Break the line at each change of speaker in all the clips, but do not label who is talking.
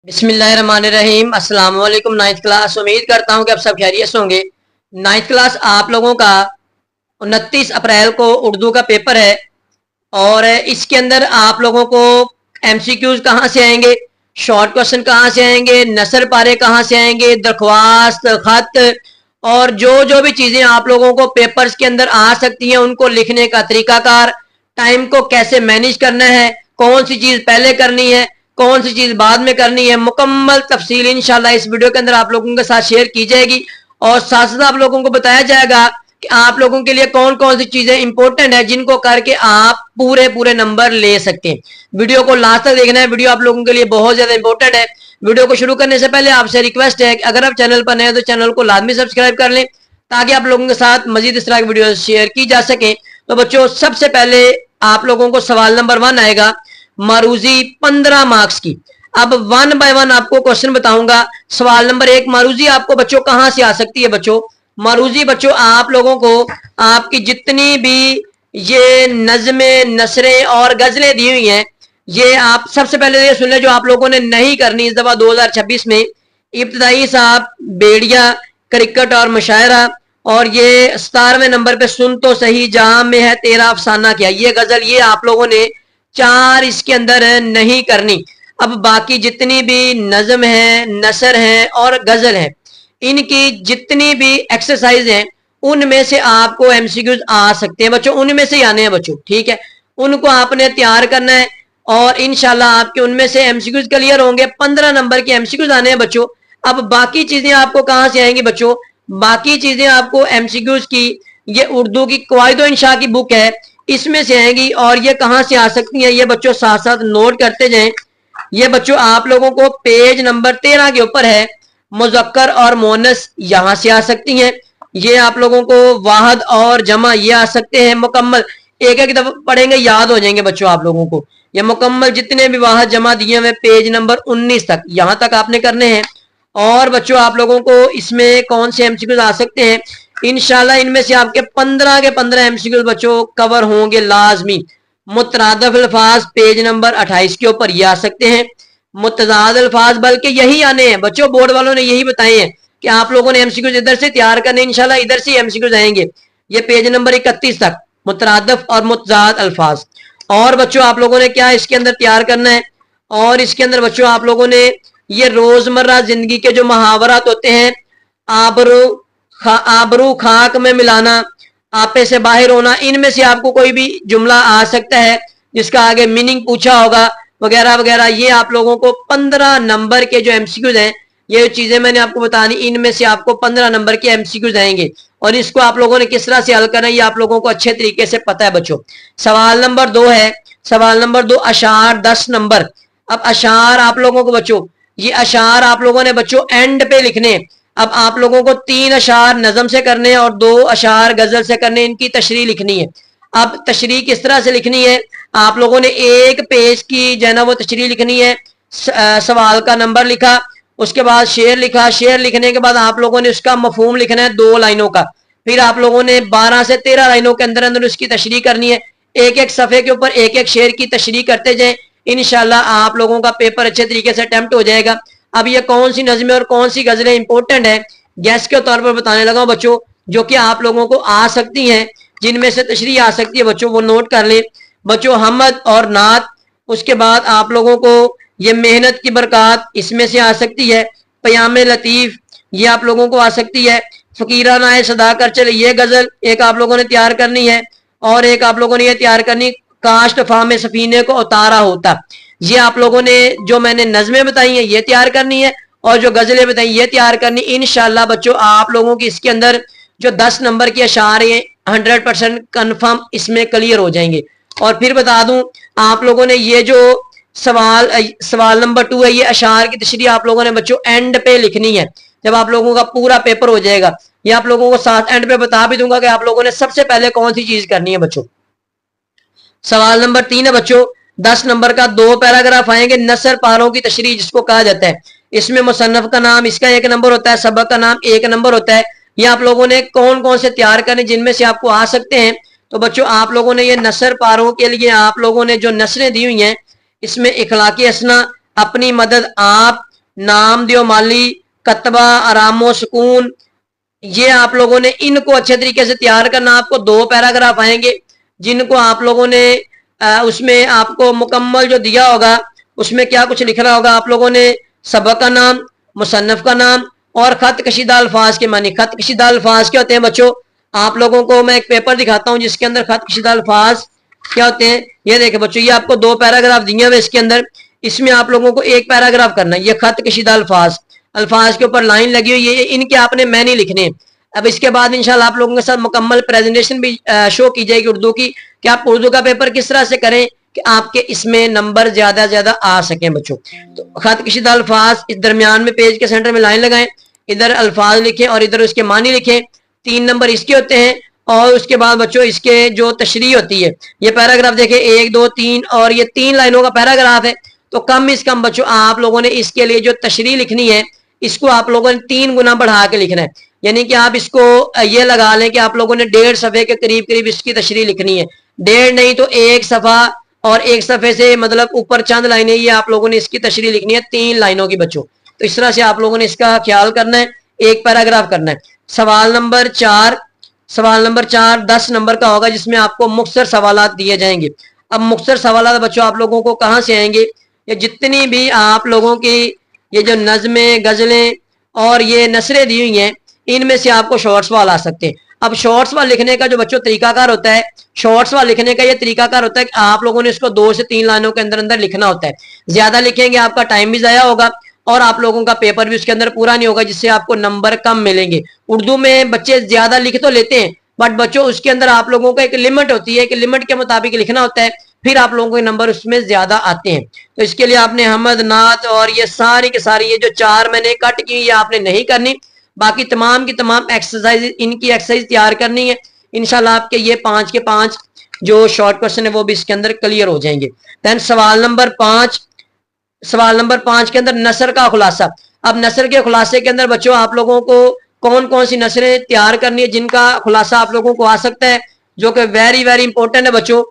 बिस्मिल्लाहिर्रहमानिर्रहीम। अस्सलाम वालेकुम नाइन्थ क्लास। उम्मीद करता हूँ कि आप सब खैरियत से होंगे। नाइन्थ क्लास आप लोगों का 29 अप्रैल को उर्दू का पेपर है और इसके अंदर आप लोगों को एमसीक्यूज कहाँ से आएंगे, शॉर्ट क्वेश्चन कहाँ से आएंगे, नसर पारे कहाँ से आएंगे, दरख्वास्त, खत और जो जो भी चीज़ें आप लोगों को पेपर्स के अंदर आ सकती हैं उनको लिखने का तरीकाकार, टाइम को कैसे मैनेज करना है, कौन सी चीज़ पहले करनी है, कौन सी चीज़ बाद में करनी है, मुकम्मल तफसील इंशाल्लाह इस वीडियो के अंदर आप लोगों के साथ शेयर की जाएगी और साथ साथ आप लोगों को बताया जाएगा कि आप लोगों के लिए कौन कौन सी चीजें इंपॉर्टेंट है जिनको करके आप पूरे पूरे नंबर ले सकते हैं। वीडियो को लास्ट तक देखना है, वीडियो आप लोगों के लिए बहुत ज्यादा इंपॉर्टेंट है। वीडियो को शुरू करने से पहले आपसे रिक्वेस्ट है कि अगर आप चैनल पर नए हैं तो चैनल को लाजमी सब्सक्राइब कर लें ताकि आप लोगों के साथ मजीद इस तरह की वीडियो शेयर की जा सके। तो बच्चों, सबसे पहले आप लोगों को सवाल नंबर 1 आएगा, मारूजी 15 मार्क्स की। अब 1 बाय 1 आपको क्वेश्चन बताऊंगा। सवाल नंबर 1, मारूजी आपको बच्चों कहां से आ सकती है? बच्चों, मारूजी बच्चों आप लोगों को आपकी जितनी भी ये नज़में, नसरें और गजलें दी हुई हैं, ये आप सबसे पहले ये सुन लें जो आप लोगों ने नहीं करनी इस दफा 2026 में। इब्तदाई साहब, बेड़िया, क्रिकेट और मुशायरा, और ये 17वें नंबर पे सुन तो सही जहां में है तेरा अफसाना क्या, ये गजल, ये आप लोगों ने 4 इसके अंदर नहीं करनी। अब बाकी जितनी भी नज़म है, नसर है और गजल है, इनकी जितनी भी एक्सरसाइज हैं उनमें से आपको एमसीक्यूज आ सकते हैं बच्चों, उनमें से ही आने हैं बच्चों, ठीक है। उनको आपने तैयार करना है और इंशाल्लाह आपके उनमें से एमसीक्यूज क्लियर होंगे। 15 नंबर के एमसीक्यूज आने हैं बच्चों। अब बाकी चीजें आपको कहां से आएंगी बच्चों? बाकी चीजें आपको एमसीक्यूज की, ये उर्दू की कवायद इंशा की बुक है, इसमें से आएंगी। और ये कहां से आ सकती है ये बच्चों साथ साथ नोट करते जाएं। ये बच्चों आप लोगों को पेज नंबर 13 के ऊपर है, मुज़क्कर और मोनस यहां से आ सकती हैं। ये आप लोगों को वाहद और जमा ये आ सकते हैं। मुकम्मल एक एक दफा पढ़ेंगे याद हो जाएंगे बच्चों आप लोगों को। ये मुकम्मल जितने भी वाहद जमा दिए हुए पेज नंबर 19 तक, यहां तक आपने करने हैं। और बच्चों आप लोगों को इसमें कौन से एमसीक्यूज आ सकते हैं? इंशाल्लाह इनमें से आपके 15 के 15 एमसीक्यूज बच्चों कवर होंगे लाजमी। मुतरादफ अल्फाज पेज नंबर 28 के ऊपर ये आ सकते हैं। मुतजाद अल्फाज बल्कि यही आने हैं बच्चों, बोर्ड वालों ने यही बताए हैं कि आप लोगों ने एमसीक्यूज इधर से तैयार करने, इंशाल्लाह इधर से एमसीक्यूज आएंगे। ये पेज नंबर 31 तक मुतरादफ और मुतजाद अल्फाज। और बच्चों आप लोगों ने क्या इसके अंदर तैयार करना है? और इसके अंदर बच्चों आप लोगों ने ये रोजमर्रा जिंदगी के जो मुहावरात होते हैं, आबरू खाक में मिलाना, आपे से बाहर होना, इनमें से आपको कोई भी जुमला आ सकता है जिसका आगे मीनिंग पूछा होगा वगैरह वगैरह। ये आप लोगों को 15 नंबर के जो एमसीक्यूज हैं, ये चीजें मैंने आपको बतानी, इनमें से आपको 15 नंबर के एमसीक्यूज आएंगे और इसको आप लोगों ने किस तरह से हल करना है ये आप लोगों को अच्छे तरीके से पता है बच्चों। सवाल नंबर 2 है, सवाल नंबर 2 अशार 10 नंबर। अब अशार आप लोगों को बच्चों, ये अशार आप लोगों ने बच्चों एंड पे लिखने। अब आप लोगों को 3 अशार नज़म से करने हैं और 2 अशार गजल से करने, इनकी तशरीह लिखनी है। अब तशरीह किस तरह से लिखनी है? आप लोगों ने एक पेज की जो है ना वो तशरीह लिखनी है। सवाल का नंबर लिखा, उसके बाद शेर लिखा, शेर लिखने के बाद आप लोगों ने उसका मफहूम लिखना है 2 लाइनों का। फिर आप लोगों ने 12 से 13 लाइनों के अंदर अंदर उसकी तशरीह करनी है। एक एक सफ़े के ऊपर एक एक शेर की तशरीह करते जाएं, इंशाल्लाह आप लोगों का पेपर अच्छे तरीके से अटेम्प्ट हो जाएगा। अब ये कौन सी नज़में और कौन सी गजलें इंपॉर्टेंट है गैस के तौर पर बताने लगा बच्चों, जो कि आप लोगों को आ सकती हैं, जिनमें से तशरीह आ सकती है बच्चों, वो नोट कर लें बच्चों। हमद और नात, उसके बाद आप लोगों को ये मेहनत की बरकत इसमें से आ सकती है। पयाम लतीफ़ ये आप लोगों को आ सकती है। फ़कीरा नाए सदा कर चले ये गज़ल एक आप लोगों ने तैयार करनी है। और एक आप लोगों ने ये तैयार करनी, काश फामे सफीने को उतारा होता। ये आप लोगों ने जो मैंने नज़में बताई हैं ये तैयार करनी है और जो गज़लें बताई ये तैयार करनी। इंशाल्लाह बच्चों आप लोगों की इसके अंदर जो 10 नंबर के अशार हैं 100% कन्फर्म इसमें क्लियर हो जाएंगे। और फिर बता दूं आप लोगों ने ये जो सवाल नंबर 2 है, ये अशार की तशरीह आप लोगों ने बच्चों एंड पे लिखनी है जब आप लोगों का पूरा पेपर हो जाएगा। ये आप लोगों को साथ एंड पे बता भी दूंगा कि आप लोगों ने सबसे पहले कौन सी चीज करनी है बच्चों। सवाल नंबर 3 है बच्चों, 10 नंबर का 2 पैराग्राफ आएंगे, नसर पारों की तशरीह जिसको कहा जाता है। इसमें मुसन्नफ का नाम इसका 1 नंबर होता है, सबक का नाम 1 नंबर होता है। ये आप लोगों ने कौन कौन से तैयार करने जिनमें से आपको आ सकते हैं। तो बच्चों आप लोगों ने ये नसर पारों के लिए आप लोगों ने जो नसरें दी हुई हैं, इसमें इखलाकी हसना, अपनी मदद आप, नाम दियो माली, कतबा, आरामो सुकून, ये आप लोगों ने इनको अच्छे तरीके से तैयार करना। आपको 2 पैराग्राफ आएंगे जिनको आप लोगों ने उसमें आपको मुकम्मल जो दिया होगा उसमें क्या कुछ लिखना होगा। आप लोगों ने सबक का नाम, मुसन्नफ का नाम और खत कशीदा अल्फाज के मानी। खत कशीदा अल्फाज क्या होते हैं बच्चों, आप लोगों को मैं एक पेपर दिखाता हूं जिसके अंदर खत कशीदा अल्फाज क्या होते हैं। ये देखें बच्चों, ये आपको 2 पैराग्राफ दिए हुए इसके अंदर, इसमें आप लोगों को 1 पैराग्राफ करना है। ये खत कशीदा अल्फाज, अल्फाज के ऊपर लाइन लगी हुई है, इनके आपने मैनी लिखने। अब इसके बाद इंशाल्लाह आप लोगों के साथ मुकम्मल प्रेजेंटेशन भी शो की जाएगी उर्दू की, कि आप उर्दू का पेपर किस तरह से करें कि आपके इसमें नंबर ज्यादा ज्यादा आ सके बच्चों। तो खत कशीदा अल्फाज, इस दरमियान में पेज के सेंटर में लाइन लगाएं, इधर अल्फाज लिखें और इधर उसके मानी लिखें। 3 नंबर इसके होते हैं और उसके बाद बच्चों इसके जो तशरीह होती है, ये पैराग्राफ देखें 1 2 3 और ये 3 लाइनों का पैराग्राफ है। तो कम से कम बच्चों आप लोगों ने इसके लिए जो तशरीह लिखनी है इसको आप लोगों ने 3 गुना बढ़ा के लिखना है। यानी कि आप इसको ये लगा लें कि आप लोगों ने 1.5 सफ़े के करीब करीब इसकी तशरीह लिखनी है। 1.5 नहीं तो 1 सफ़ा और 1 सफ़े से मतलब ऊपर चंद लाइनें, ये आप लोगों ने इसकी तशरीह लिखनी है 3 लाइनों की बच्चों। तो इस तरह से आप लोगों ने इसका ख्याल करना है, 1 पैराग्राफ करना है। सवाल नंबर 4 10 नंबर का होगा जिसमें आपको मुख्तसर सवालात दिए जाएंगे। अब मुख्तसर सवालात बच्चों आप लोगों को कहाँ से आएंगे, ये जितनी भी आप लोगों की ये जो नज़में, गज़लें और ये नसरें दी हुई हैं इनमें से आपको शॉर्ट सवाल आ सकते हैं। अब शॉर्ट सवाल लिखने का जो बच्चों तरीकाकार होता है, शॉर्ट सवाल लिखने का ये तरीकाकार होता है कि आप लोगों ने इसको 2 से 3 लाइनों के अंदर अंदर लिखना होता है। ज्यादा लिखेंगे आपका टाइम भी ज़ाया होगा और आप लोगों का पेपर भी उसके अंदर पूरा नहीं होगा, जिससे आपको नंबर कम मिलेंगे। उर्दू में बच्चे ज्यादा लिख तो लेते हैं बट बच्चों उसके अंदर आप लोगों को एक लिमिट होती है कि लिमिट के मुताबिक लिखना होता है, फिर आप लोगों के नंबर उसमें ज्यादा आते हैं। तो इसके लिए आपने हमद, नात और ये सारी की सारी ये जो 4 मैंने कट की ये आपने नहीं करनी, बाकी तमाम की तमाम एक्सरसाइज, इनकी एक्सरसाइज तैयार करनी है। इंशाल्लाह आपके ये 5 के 5 जो शॉर्ट क्वेश्चन है वो भी इसके अंदर क्लियर हो जाएंगे। देन सवाल नंबर 5 के अंदर नसर का खुलासा। अब नसर के खुलासे के अंदर बच्चों आप लोगों को कौन कौन सी नसरें तैयार करनी है जिनका खुलासा आप लोगों को आ सकता है, जो कि वेरी वेरी इंपॉर्टेंट है बच्चों।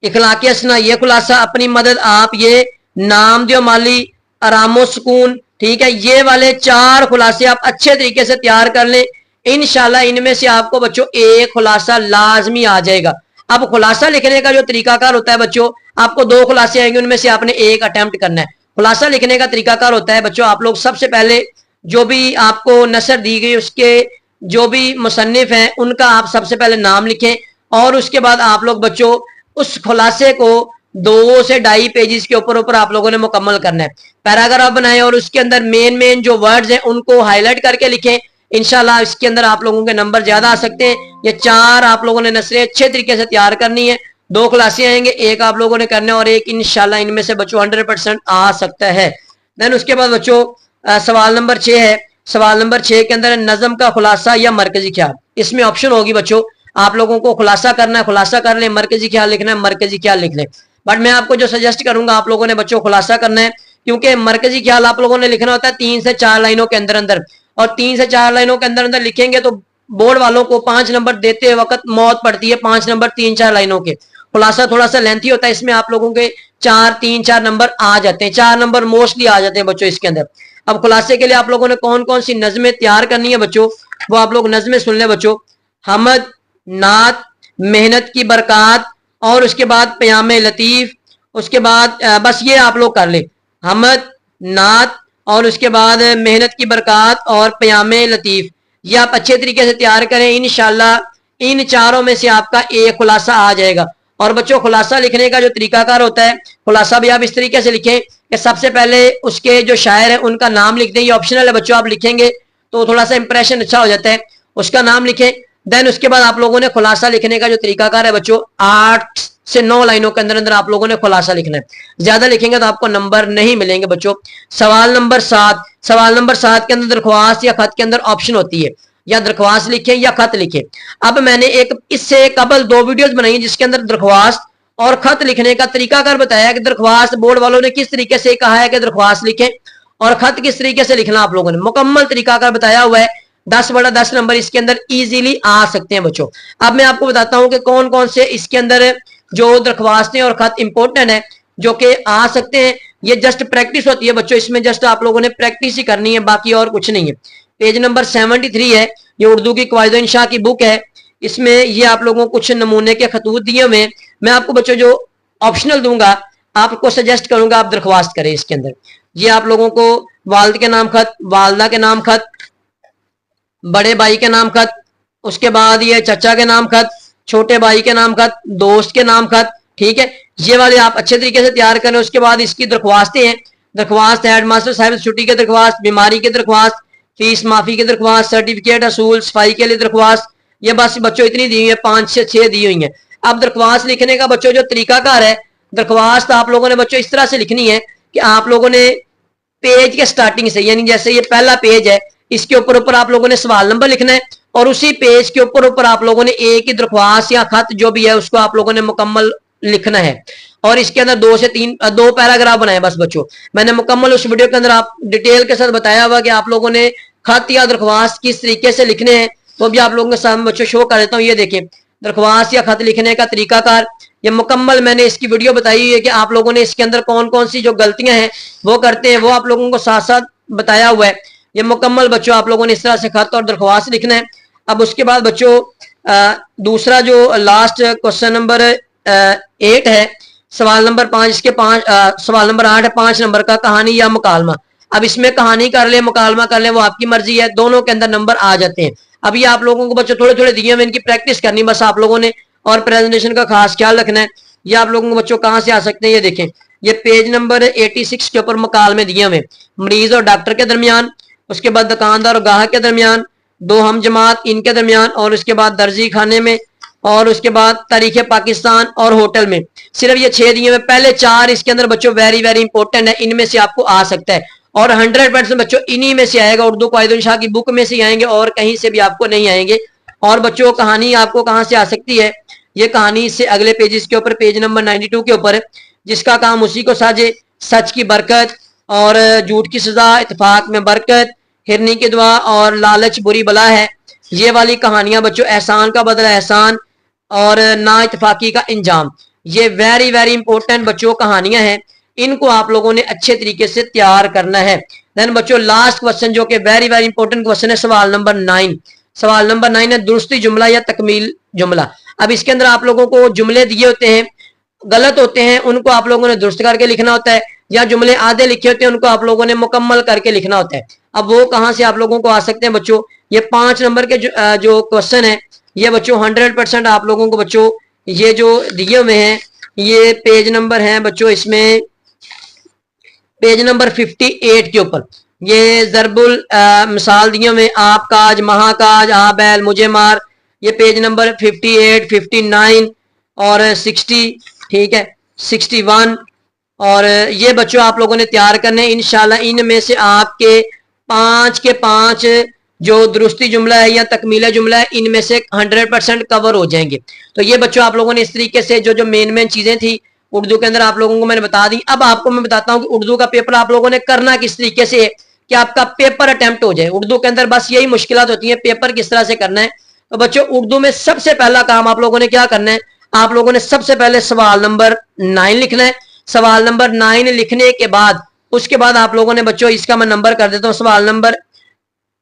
इखलाकी असना, ये खुलासा, अपनी मदद आप, ये नाम दियो माली, आरामो सुकून, ठीक है, ये वाले 4 खुलासे आप अच्छे तरीके से तैयार कर लें। इंशाल्लाह इनमें से आपको बच्चों एक खुलासा लाजमी आ जाएगा। अब खुलासा लिखने का जो तरीकाकार होता है बच्चों, आपको 2 खुलासे आएंगे, उनमें से आपने एक अटेम्प्ट करना है। खुलासा लिखने का तरीकाकार होता है बच्चों, आप लोग सबसे पहले जो भी आपको नसर दी गई उसके जो भी मुसन्निफ हैं उनका आप सबसे पहले नाम लिखें और उसके बाद आप लोग बच्चों उस खुलासे को 2 से 2.5 पेजेस के ऊपर आप लोगों ने मुकम्मल करना है। पैराग्राफ बनाएं और उसके अंदर मेन जो वर्ड्स हैं उनको हाईलाइट करके लिखें। इंशाल्लाह इसके अंदर आप लोगों के नंबर ज्यादा आ सकते हैं। ये 4 आप लोगों ने नसरें अच्छे तरीके से तैयार करनी है। 2 क्लासें आएंगे, एक आप लोगों ने करना है और एक इंशाल्लाह इनमें से बच्चों 100% आ सकता है। देन उसके बाद बच्चों सवाल नंबर 6 है। सवाल नंबर 6 के अंदर नज़म का खुलासा या मरकजी ख्याल। इसमें ऑप्शन होगी बच्चों, आप लोगों को खुलासा करना है, खुलासा कर लें, मरकजी ख्याल लिखना है, मरकजी ख्याल लिख लें। बट मैं आपको जो सजेस्ट करूंगा आप लोगों ने बच्चों खुलासा करना है, क्योंकि मरकजी ख्याल आप लोगों ने लिखना होता है 3 से 4 लाइनों के अंदर अंदर, और 3 से 4 लाइनों के अंदर अंदर लिखेंगे तो बोर्ड वालों को 5 नंबर देते वक्त मौत पड़ती है। 5 नंबर 3-4 लाइनों के, खुलासा थोड़ा सा लेंथी होता है, इसमें आप लोगों के 3-4 नंबर आ जाते हैं, 4 नंबर मोस्टली आ जाते हैं बच्चों इसके अंदर। अब खुलासे के लिए आप लोगों ने कौन कौन सी नज़में तैयार करनी है बच्चों, वो आप लोग नज़में सुन ले बच्चों। हमद, नात, मेहनत की बरकत और उसके बाद प्याम लतीफ, उसके बाद बस ये आप लोग कर ले, हमद, नात और उसके बाद मेहनत की बरकत और प्याम लतीफ, ये आप अच्छे तरीके से तैयार करें। इंशाल्लाह इन 4 में से आपका एक खुलासा आ जाएगा। और बच्चों खुलासा लिखने का जो तरीकाकार होता है, खुलासा भी आप इस तरीके से लिखें कि सबसे पहले उसके जो शायर है उनका नाम लिख दें। ये ऑप्शनल है बच्चों, आप लिखेंगे तो थोड़ा सा इंप्रेशन अच्छा हो जाता है, उसका नाम लिखें। देन उसके बाद आप लोगों ने खुलासा लिखने का जो तरीकाकार है बच्चों 8 से 9 लाइनों के अंदर अंदर आप लोगों ने खुलासा लिखना है। ज्यादा लिखेंगे तो आपको नंबर नहीं मिलेंगे बच्चों। सवाल नंबर 7 के अंदर दरख्वास्त या खत के अंदर ऑप्शन होती है, या दरख्वास्त लिखें या खत लिखें। अब मैंने एक इससे कबल 2 वीडियोस बनाई है जिसके अंदर दरख्वास्त और खत लिखने का तरीकाकार बताया कि दरख्वास्त बोर्ड वालों ने किस तरीके से कहा है कि दरख्वास्त लिखें और खत किस तरीके से लिखना आप लोगों ने मुकम्मल तरीकाकार बताया हुआ है। 10/10 नंबर इसके अंदर इजीली आ सकते हैं बच्चों। अब मैं आपको बताता हूं कि कौन कौन से इसके अंदर जो दरख्वास्तें और खत इंपॉर्टेंट है जो कि आ सकते हैं। ये जस्ट प्रैक्टिस होती है बच्चों, इसमें जस्ट आप लोगों ने प्रैक्टिस ही करनी है, बाकी और कुछ नहीं है। पेज नंबर 73 है, ये उर्दू की क़वाइद इंशा की बुक है। इसमें ये आप लोगों को कुछ नमूने के खतूत दिए हुए। मैं आपको बच्चों जो ऑप्शनल दूंगा, आपको सजेस्ट करूंगा आप दरख्वास्त करें इसके अंदर। ये आप लोगों को वालिद के नाम खत, वालदा के नाम खत, बड़े भाई के नाम खत, उसके बाद ये चचा के नाम खत, छोटे भाई के नाम खत, दोस्त के नाम खत, ठीक है, ये वाले आप अच्छे तरीके से तैयार करें। उसके बाद इसकी दरख्वास्तें हैं, दरख्वास्त है हेडमास्टर साहब से छुट्टी की दरख्वास्त, बीमारी की दरख्वास्त, फीस माफी की दरख्वास्त, सर्टिफिकेट असूल सफाई के लिए दरख्वास्त। ये बस बच्चों इतनी दी हुई है, 5 से 6 दी हुई है। अब दरख्वास्त लिखने का बच्चों जो तरीकाकार है, दरख्वास्त आप लोगों ने बच्चों इस तरह से लिखनी है कि आप लोगों ने पेज के स्टार्टिंग से, यानी जैसे ये पहला पेज है, इसके ऊपर आप लोगों ने सवाल नंबर लिखना है और उसी पेज के ऊपर आप लोगों ने एक ही दरख्वास्त या खत जो भी है उसको आप लोगों ने मुकम्मल लिखना है। और इसके अंदर 2 से 3 2 पैराग्राफ बनाए बस बच्चों। मैंने मुकम्मल उस वीडियो के अंदर आप डिटेल के साथ बताया हुआ कि आप लोगों ने खत या दरख्वास्त किस तरीके से लिखने हैं, तो भी आप लोगों के सामने बच्चों शो कर देता हूँ। ये देखिए दरख्वास्त या खत लिखने का तरीकाकार, ये मुकम्मल मैंने इसकी वीडियो बताई हुई है कि आप लोगों ने इसके अंदर कौन कौन सी जो गलतियां हैं वो करते हैं, वो आप लोगों को साथ साथ बताया हुआ है। ये मुकम्मल बच्चों आप लोगों ने इस तरह से खत और दरख्वास्त लिखना है। अब उसके बाद बच्चों दूसरा जो लास्ट क्वेश्चन नंबर 8 है, सवाल नंबर 5, इसके 5 सवाल नंबर 8 है 5 नंबर का, कहानी या मुकालमा। अब इसमें कहानी कर ले मुकालमा कर ले वो आपकी मर्जी है, दोनों के अंदर नंबर आ जाते हैं। अभी आप लोगों को बच्चों थोड़े थोड़े दिए हुए, इनकी प्रैक्टिस करनी बस आप लोगों ने, और प्रेजेंटेशन का खास ख्याल रखना है। ये आप लोगों को बच्चों कहाँ से आ सकते हैं, ये देखें, ये पेज नंबर 86 के ऊपर मुकालमे दिए हुए, मरीज और डॉक्टर के दरमियान, उसके बाद दुकानदार और गाहक के दरमियान, 2 हम जमात इनके दरमियान, और उसके बाद दर्जी खाने में, और उसके बाद तारीख पाकिस्तान और होटल में। सिर्फ ये 6 दिए हुए, पहले 4 इसके अंदर बच्चों वेरी वेरी इंपॉर्टेंट है, इनमें से आपको आ सकता है और 100% बच्चों इन्हीं में से आएगा, उर्दू क़वाइद इंशा की बुक में से आएंगे और कहीं से भी आपको नहीं आएंगे। और बच्चों कहानी आपको कहाँ से आ सकती है, ये कहानी इससे अगले पेजेस के ऊपर, पेज नंबर 92 के ऊपर, जिसका काम उसी को साजे, सच की बरकत और झूठ की सजा, इत्तेफाक में बरकत, हिरनी की दुआ और लालच बुरी बला है। ये वाली कहानियां बच्चों, एहसान का बदला एहसान और ना इत्तेफाकी का इंजाम, ये वेरी वेरी इंपॉर्टेंट बच्चों कहानियां हैं, इनको आप लोगों ने अच्छे तरीके से तैयार करना है। देन बच्चों लास्ट क्वेश्चन जो कि वेरी वेरी इंपॉर्टेंट क्वेश्चन है, सवाल नंबर 9। सवाल नंबर 9 है दुरुस्ती जुमला या तकमील जुमला। अब इसके अंदर आप लोगों को जुमले दिए होते हैं, गलत होते हैं, उनको आप लोगों ने दुरुस्त करके लिखना होता है, या जुमले आधे लिखे होते हैं उनको आप लोगों ने मुकम्मल करके लिखना होता है। अब वो कहाँ से आप लोगों को आ सकते हैं बच्चों, ये 5 नंबर के जो क्वेश्चन है, ये बच्चों 100% आप लोगों को बच्चों ये जो दिए हुए हैं, ये पेज नंबर है बच्चों, इसमें पेज नंबर 58 के ऊपर ये जरबुल मिसाल दिए हुए, आप काज महाकाज आ बैल मुझे मार, ये पेज नंबर 58, 59 और 60, ठीक है, 61। और ये बच्चों आप लोगों ने तैयार करने, इंशाल्लाह इनमें से आपके 5 के 5 जो दुरुस्ती जुमला है या तकमीला जुमला है, इनमें से 100% कवर हो जाएंगे। तो ये बच्चों आप लोगों ने इस तरीके से जो जो मेन चीजें थी उर्दू के अंदर आप लोगों को मैंने बता दी। अब आपको मैं बताता हूं कि उर्दू का पेपर आप लोगों ने करना किस तरीके से कि आपका पेपर अटेम्प्ट हो जाए। उर्दू के अंदर बस यही मुश्किलात होती है, पेपर किस तरह से करना है। तो बच्चों उर्दू में सबसे पहला काम आप लोगों ने क्या करना है, आप लोगों ने सबसे पहले सवाल नंबर 9 लिखना है। सवाल नंबर 9 लिखने के बाद उसके बाद आप लोगों ने बच्चों, इसका मैं नंबर कर देता हूं, सवाल नंबर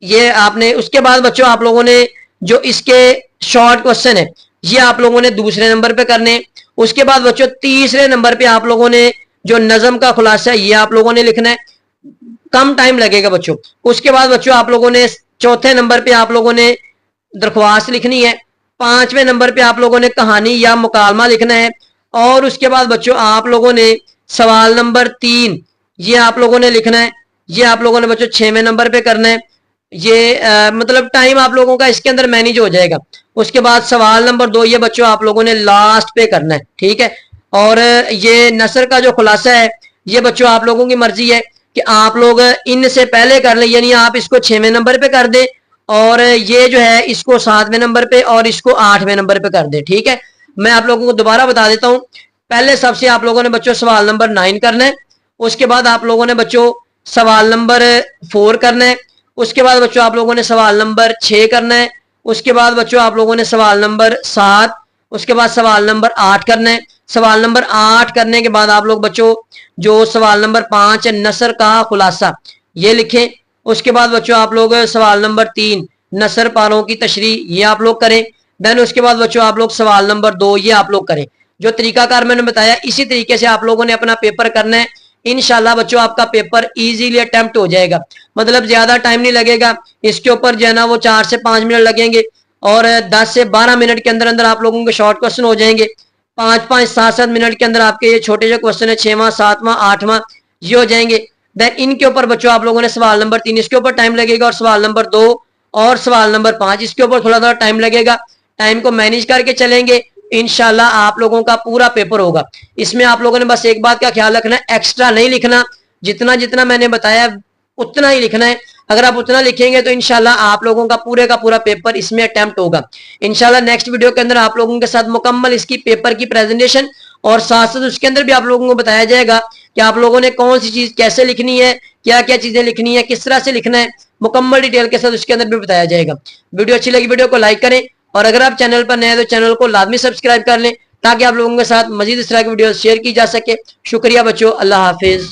ये आपने, उसके बाद बच्चों आप लोगों ने जो इसके शॉर्ट क्वेश्चन है ये आप लोगों ने दूसरे नंबर पे करने। उसके बाद बच्चों तीसरे नंबर पे आप लोगों ने जो नज़म का खुलासा है ये आप लोगों ने लिखना है, कम टाइम लगेगा बच्चों। उसके बाद बच्चों आप लोगों ने चौथे नंबर पे आप लोगों ने दरख्वास्त लिखनी है। 5वें नंबर पे आप लोगों ने कहानी या मुकालमा लिखना है। और उसके बाद बच्चों आप लोगों ने सवाल नंबर 3 ये आप लोगों ने लिखना है, ये आप लोगों ने बच्चों 6वें नंबर पे करना है। ये मतलब टाइम आप लोगों का इसके अंदर मैनेज हो जाएगा। उसके बाद सवाल नंबर 2 ये बच्चों आप लोगों ने लास्ट पे करना है, ठीक है। और ये नसर का जो खुलासा है ये बच्चों आप लोगों की मर्जी है कि आप लोग इनसे पहले कर लें, यानी आप इसको 6वें नंबर पे कर दें और ये जो है इसको 7वें नंबर पे और इसको 8वें नंबर पे कर दें, ठीक है। मैं आप लोगों को दोबारा बता देता हूँ, पहले सबसे आप लोगों ने बच्चों सवाल नंबर 9 करना है। उसके बाद आप लोगों ने बच्चों सवाल नंबर 4 करना है। उसके बाद बच्चों आप लोगों ने सवाल नंबर 6 करना है। उसके बाद बच्चों आप लोगों ने सवाल नंबर 7 اس کے بعد سوال نمبر 8 کرنا ہے. سوال نمبر 8 کرنے کے بعد آپ لوگ بچوں جو سوال نمبر 5 ہے نثر کا خلاصہ یہ لکھیں. اس کے بعد بچوں آپ لوگ سوال نمبر 3 نثر پاروں کی تشریح یہ آپ لوگ کریں. دین اس کے بعد بچوں آپ لوگ سوال نمبر 2 یہ آپ لوگ کریں. جو طریقہ کار میں نے بتایا اسی طریقے سے آپ لوگوں نے اپنا پیپر کرنا ہے. انشاءاللہ بچوں آپ کا پیپر ایزیلی اٹیمپٹ ہو جائے گا. مطلب زیادہ ٹائم نہیں لگے گا. اس کے اوپر جو ہے نا وہ 4 سے 5 منٹ لگیں گے اور 10 سے 12 منٹ کے اندر اندر آپ لوگوں کے شارٹ کوسچن ہو جائیں گے. 5-5 7-7 منٹ کے اندر آپ کے یہ چھوٹے جو کوسچن ہے 6واں 7واں 8واں یہ ہو جائیں گے. دین ان کے اوپر بچوں آپ لوگوں نے سوال نمبر 3 اس کے اوپر ٹائم لگے گا اور سوال نمبر 2 اور سوال نمبر 5 اس کے اوپر تھوڑا ٹائم لگے گا. ٹائم کو مینیج کر کے چلیں گے انشاءاللہ آپ لوگوں کا پورا پیپر ہوگا. اس میں آپ لوگوں نے بس ایک بات کا خیال رکھنا ہے ایکسٹرا نہیں لکھنا. جتنا جتنا میں نے بتایا اتنا ہی لکھنا ہے. اگر آپ اتنا لکھیں گے تو انشاءاللہ آپ لوگوں کا پورا پیپر اس میں اٹیمپٹ ہوگا. انشاءاللہ نیکسٹ ویڈیو کے اندر آپ لوگوں کے ساتھ مکمل اس کی پیپر کی پریزنٹیشن اور ساتھ ساتھ اس کے اندر بھی آپ لوگوں کو بتایا جائے گا کہ آپ لوگوں نے کون سی چیز کیسے لکھنی ہے, کیا کیا چیزیں لکھنی ہے, کس طرح سے لکھنا ہے, مکمل ڈیٹیل کے ساتھ اس کے اندر بھی بتایا جائے گا. ویڈیو اچھی لگی ویڈیو کو لائک کریں اور اگر آپ چینل پر نئے ہیں تو چینل کو لازمی سبسکرائب کر لیں تاکہ آپ لوگوں کے ساتھ مزید اس طرح کی ویڈیوز شیئر کی جا سکے. شکریہ بچوں, اللہ حافظ.